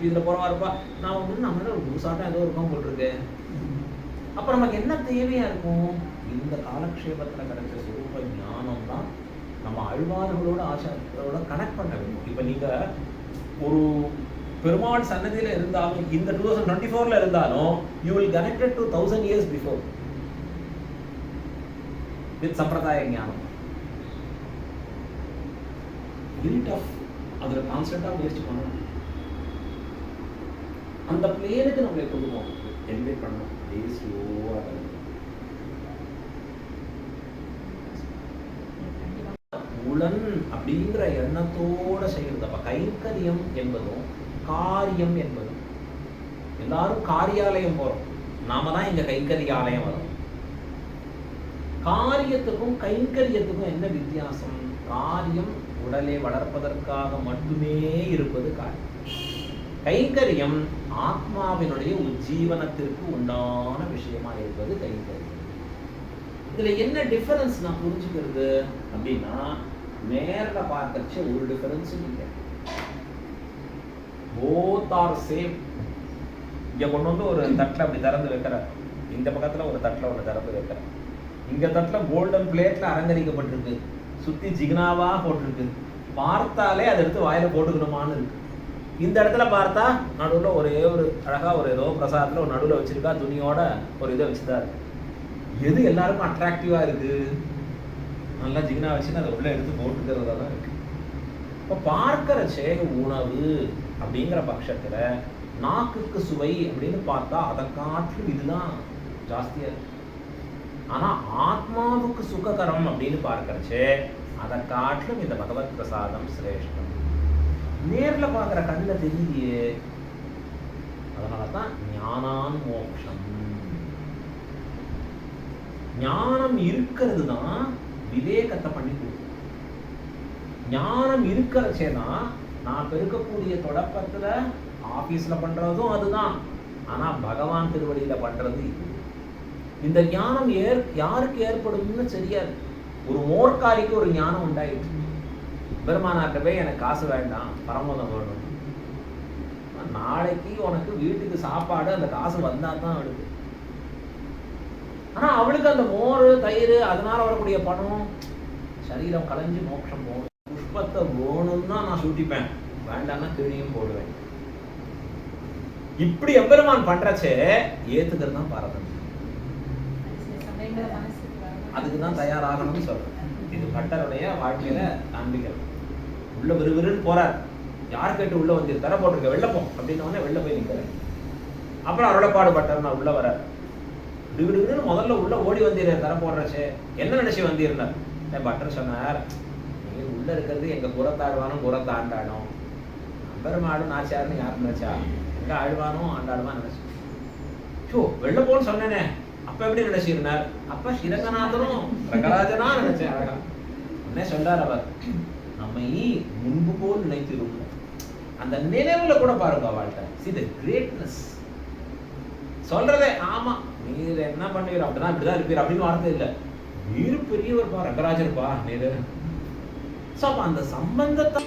இதில் போகிறவா இருப்பா. நான் வந்து நம்மளால ஒரு புதுசாட்டம் ஏதோ இருக்கும் போட்டிருக்கு. அப்போ நமக்கு என்ன தேவையாக இருக்கும்? இந்த காலக்ஷேபத்தில் கிடைச்ச சுரூப ஞானம் தான் நம்ம ஆழ்வார்களோட ஆச்சாரத்தோட கனெக்ட் பண்ண வேண்டும். இப்போ நீங்கள் ஒரு பெருமாள் சன்னதியில் இருந்தாலும் இந்த 2024 இருந்தாலும் you will connected to 1000 years before with சம்பிரதாய ஞானம். Very tough. அதில் கான்ஸ்டன்டாக முயற்சி பண்ணணும். அந்த பிளேனுக்கு நம்மளை கொண்டு போகணும், எலிவேட் பண்ணணும். அப்படியே ஸ்லோவாக உளன் அப்படிங்கிற எண்ணத்தோட செய்யறதப்ப கைங்கரியம் என்பதும் காரியம் என்பதும். எல்லாரும் காரியாலயம் போறோம், நாம தான் இங்க கைங்கரியாலயம் வரும். காரியத்துக்கும் கைங்கரியத்துக்கும் என்ன வித்தியாசம்? காரியம் உடலை வளர்ப்பதற்காக மட்டுமே இருப்பது காரியம். கைங்கரியம் ஆத்மாவினுடைய உஜ்ஜீவனத்திற்கு உண்டான விஷயமா இருப்பது கைங்கரியம். இதுல என்ன டிஃபரன்ஸ் நான் புரிஞ்சுக்கிறது அப்படின்னா, நேர்ல பார்க்கறச்ச ஒரு டிஃபரன்ஸ் இல்லை. both are same. இங்க கொண்டு வந்து ஒரு தட்டில் அப்படி திறந்து வைக்கிற, இந்த பக்கத்துல ஒரு தட்டில் ஒன்று திறந்து வைக்கிற, இங்க தட்டில் கோல்டன் பிளேட்ல அலங்கரிக்கப்பட்டிருக்கு, சுத்தி ஜிக்னாவா போட்டிருக்கு. பார்த்தாலே அதை எடுத்து வாயில போட்டுக்கணுமான்னு இருக்கு. இந்த இடத்துல பார்த்தா நடுவில் ஒரே ஒரு அழகா ஒரு ஏதோ பிரசாதத்துல ஒரு நடுவில் வச்சிருக்கா, துணியோட ஒரு இதை வச்சுதான் இருக்கு. எது எல்லாருக்கும் அட்ராக்டிவா இருக்கு? நல்லா ஜிக்னா வச்சுன்னு அதை உள்ள எடுத்து போட்டுக்கிறதா தான் இருக்கு. இப்போ பார்க்கறச்சே உணவு அப்படிங்கிற பட்சத்துல நாக்குக்கு சுவை அப்படின்னு பார்த்தா அதை காட்டிலும் இதுதான் ஜாஸ்தியா இருக்கு. ஆனா ஆத்மாவுக்கு சுககரம் அப்படின்னு பார்க்கறச்சே அதை காட்டிலும் இந்த பகவத் பிரசாதம் சிரேஷ்டம். நேர்ல பார்க்குற கண்ணில் தெரியலையே. அதனாலதான் ஞானான் மோக்ஷம். ஞானம் இருக்கிறது தான் விவேகத்தை பண்ணி கொடுக்கும். ஞானம் இருக்கிறச்சேதான் நான் பெருக்கக்கூடிய தொடக்கத்துல ஆபீஸ்ல பண்றதும் அதுதான். ஆனா பகவான் திருவடியில பண்றது இது. இந்த ஞானம் யாருக்கு ஏற்படும்னு தெரியாது. ஒரு மோர்க்காரிக்கு ஒரு ஞானம் உண்டாயிடுச்சு. பெருமானார்ட்ட போய் எனக்கு காசு வேண்டாம், பரமோதம் வேணும், நாளைக்கு உனக்கு வீட்டுக்கு சாப்பாடு அந்த காசு வந்தா தான் அவளுக்கு. ஆனா அவளுக்கு அந்த மோர் தயிர் அதனால வரக்கூடிய பணம், சரீரம் கலைஞ்சு மோட்சம் போகணும். புஷ்பத்தை வேணும்னு தான் நான் சுட்டிப்பேன், வேண்டாம்னா கீழியும் போடுவேன். இப்படி எம்பெருமான் பண்றச்சே ஏத்துக்கிறது தான் பாரதம். அதுக்குதான் தயாராகணும்னு சொல்றேன். இது கட்டருடைய வாழ்க்கையில காண்பிக்கிறது. உள்ள விறுவிறுன்னு போறார். யார் கேட்டு உள்ள வந்து தர போட்டிருக்க வெளில போ அப்படின்னோடனே வெளில போய் நிற்கிறேன். அப்புறம் அருளப்பாடு பட்டர் நான் உள்ள வர விடுவிடுன்னு முதல்ல உள்ள ஓடி வந்தீர் தர போடுறச்சே. என்ன நினைச்சு வந்தீர்னார். பட்டர் சொன்னார், நீ உள்ள இருக்கிறது எங்க புறத்தாழ்வானும் புறத்தாண்டாடும், பெருமாடும் நாச்சியாருன்னு யார் நினைச்சா? எங்க ஆழ்வானும் ஆண்டாடுமா நினைச்சு. ஷோ வெளில போன்னு சொன்னேனே, அப்ப எப்படி நினைச்சிருந்தார்? அப்ப ஸ்ரீரங்கநாதனும் ரங்கராஜனா நினைச்சேன். அழகா உடனே சொல்றார் அவர், நம்மை முன்பு போல் நினைத்திருக்கோம். அந்த நினைவுல கூட பாருங்க அவள்கிட்ட. see the greatness. சொல்றதே ஆமா நீர் என்ன பண்ணுவீர், அப்படிதான் இப்படிதான் இருப்பீர் அப்படின்னு வார்த்தை இல்லை. நீர் பெரியவர் பா, ரங்கராஜர் பா நீர். அந்த சம்பந்தத்தை